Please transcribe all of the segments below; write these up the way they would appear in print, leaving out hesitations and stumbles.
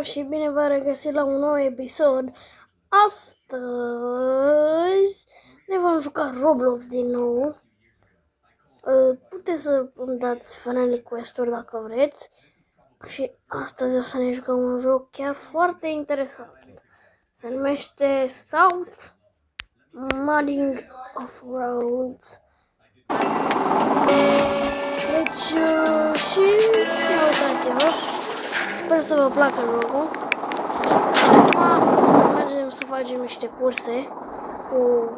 Și bine v-am regăsit la un nou episod. Astăzi ne vom juca Roblox din nou. Puteți să îmi dați friend request-uri dacă vreți. Și astăzi o să ne jucăm un joc chiar foarte interesant. Se numește South Modding of Roads. Deci, și ia uitați-vă. Sper să vă placă jocul. Să mergem să facem niște curse cu...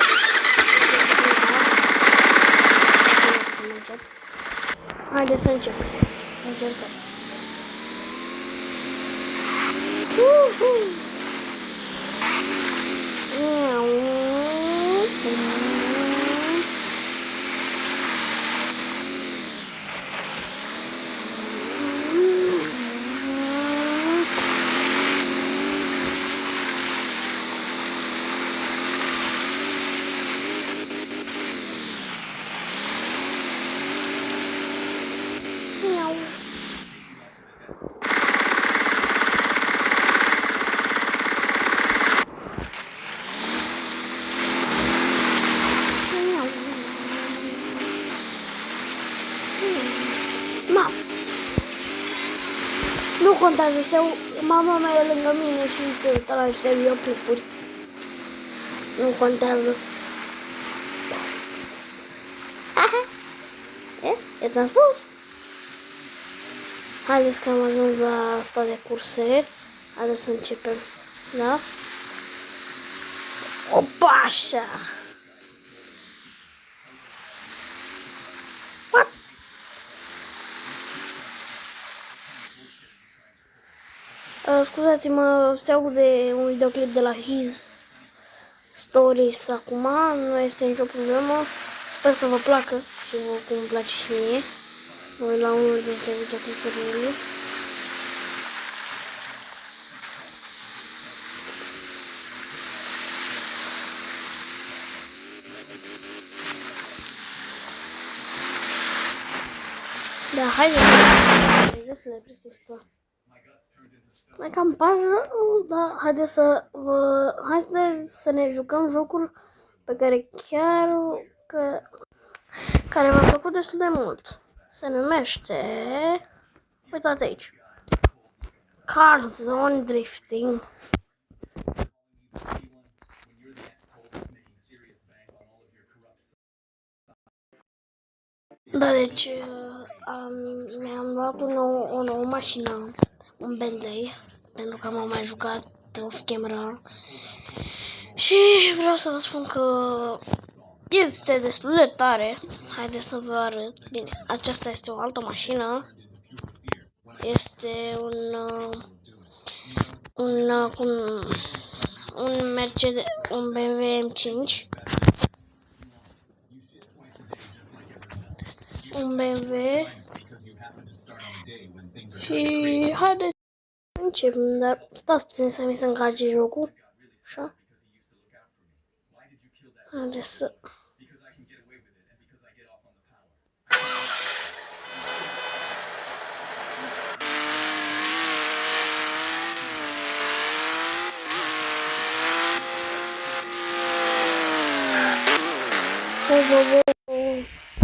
Haideți să începem. Să încercăm. Nu contează, mama mea e lângă mine și se uită la niște videoclipuri. Nu contează. E ți-am spus? Haideți că am ajuns la asta de curse. Haideți să începem. Da? Opa, așa! What? Scuzați-mă, se aude un videoclip de la His Stories acum, nu este nicio problemă. Sper să vă placă și vă cum îmi place și mie. Voi la unul dintre videoclipurile. Da, haideți să le plictisită. Mai cam par rău, da, haideți să ne jucăm jocul pe care m-a plăcut destul de mult. Se numește, uitați aici, Car Zone Drifting. Da, deci mi-am luat o nouă mașină, un Bentley, pentru că m-am mai jucat off-camera și vreau să vă spun că este destul de tare. Haideți să vă arăt. Bine, aceasta este o altă mașină. Este un Mercedes, un BMW M5. Un BMW. Și haideți să începem, dar stați puțin să mi se încarce jocul. Așa. Haideți să...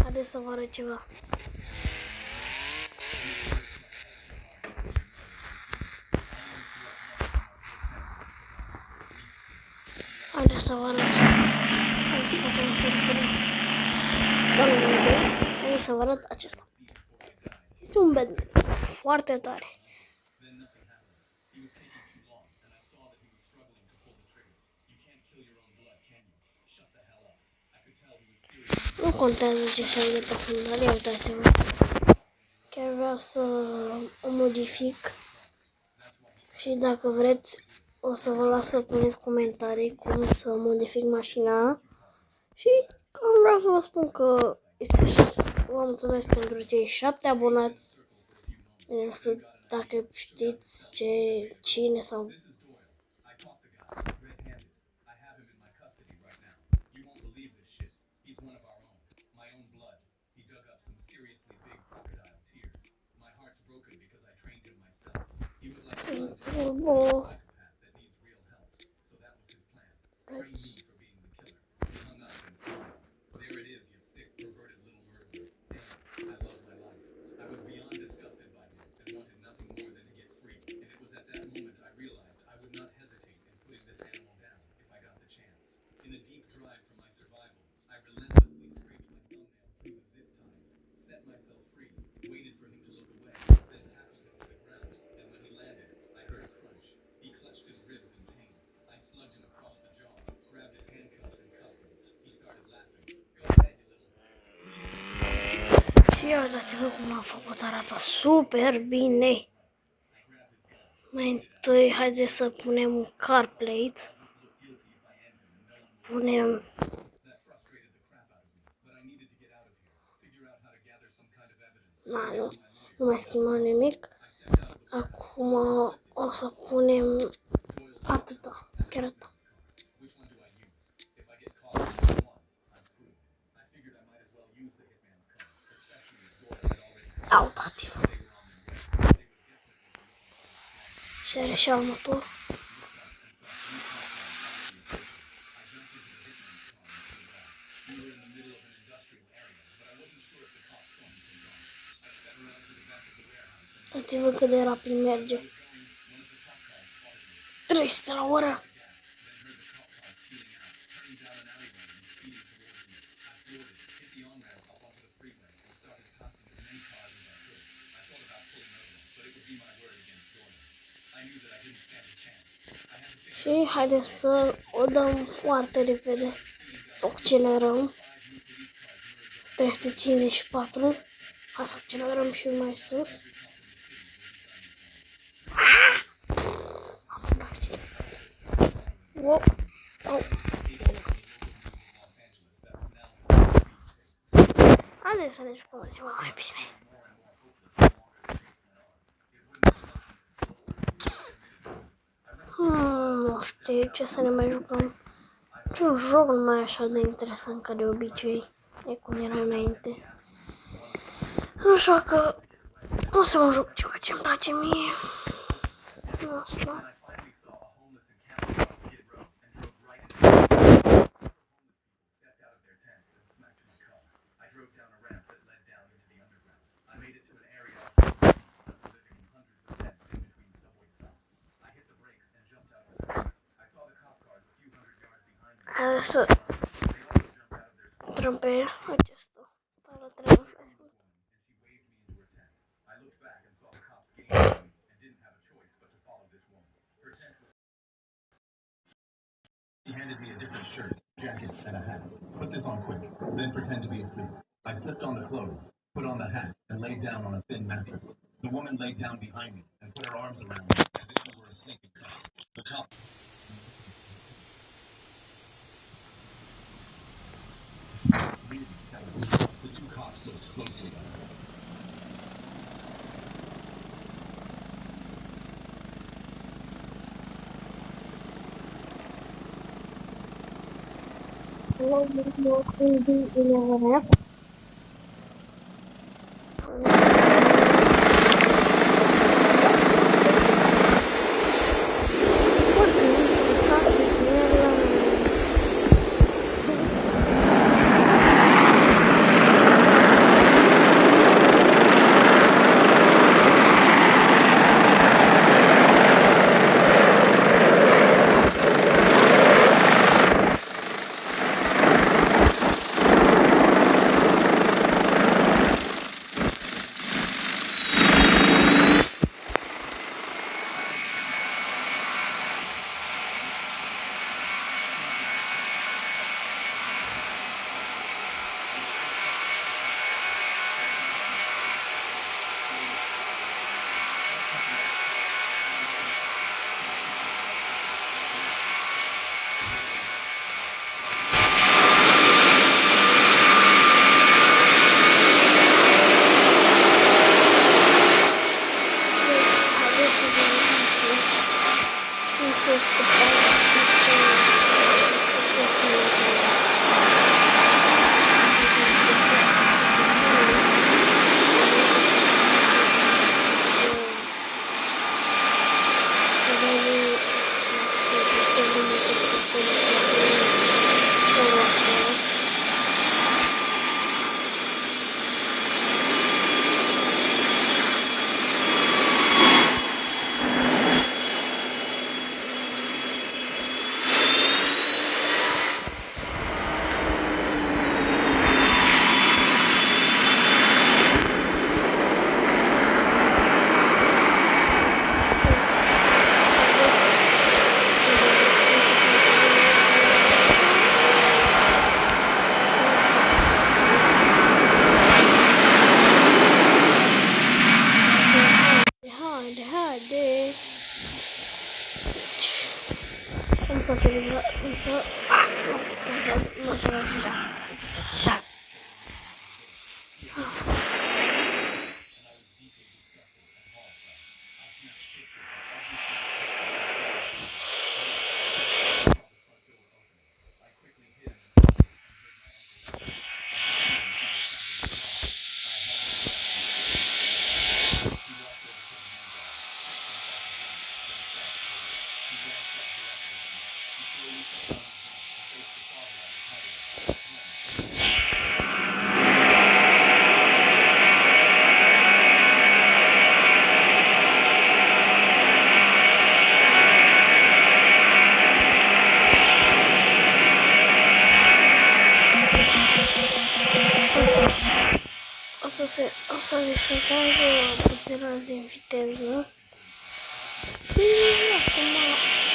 Haideți să vă arăt ceva. Haideți să vă arăt. Haideți să facem așa de Haideți să vă arăt acesta. Este un Bentley foarte tare. Nu contează ce se aude pe fund, dar ia uitați-vă. Chiar vreau să o modific. Și dacă vreți, o să vă las să puneți comentarii cum să modific mașina. Și cam vreau să vă spun că vă mulțumesc pentru cei 7 abonați. Nu știu dacă știți cine sau... Turbo. Și ia uitați-vă cum l-am făcut, arată super bine. Mai întâi, haideți să punem un car plate. Să punem... Nu mai schimbăm nimic. Acum o să punem atâta, chiar atâta. Uitați-vă. Și are și armatură. Uitați-vă cât de rapid merge. 300 la oră. Și haideți să o dăm foarte repede. Să accelerăm. 354. Hai să accelerăm și mai sus. Wow. Oh. Haideți să ne jucăm ceva mai bine. Nu știu ce să ne mai jucăm. Un joc nu mai e așa de interesant ca de obicei. E cum era înainte. Așa că o să mă joc ceva ce-mi place mie. Asta. Hai să intrăm pe acesta. Para trei. He handed me a different shirt, jacket, and a hat. Put this on quick, then pretend to be asleep. I slipped on the clothes, put on the hat, and laid down on a thin mattress. The woman laid down behind me and put her arms around me as if we were a sleeping cop. The cop. Really silent. The two cops looked closely at me. Haide. Cum să termină? Cum să... Nu să faci așa. O să descărcăm puțin din viteză. Și acum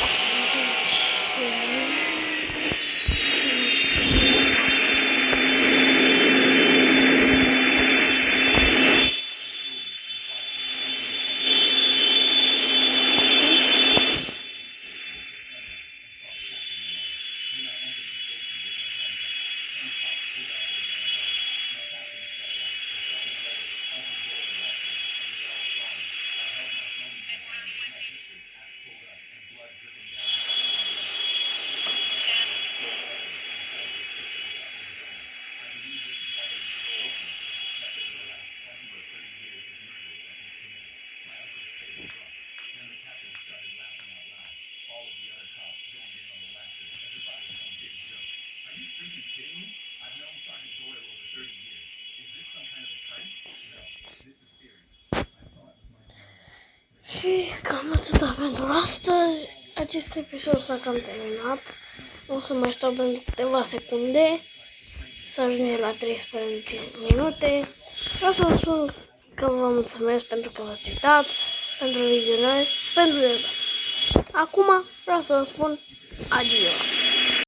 o să vedem ce... Și cam atâta pentru astăzi. Acest episod s-a cam terminat. O să mai stau pentru câteva secunde să ajungem la 13 minute. Vreau să vă spun că vă mulțumesc pentru că v-ați uitat, pentru vizionare, pentru dezbatere. Acum vreau să vă spun adios.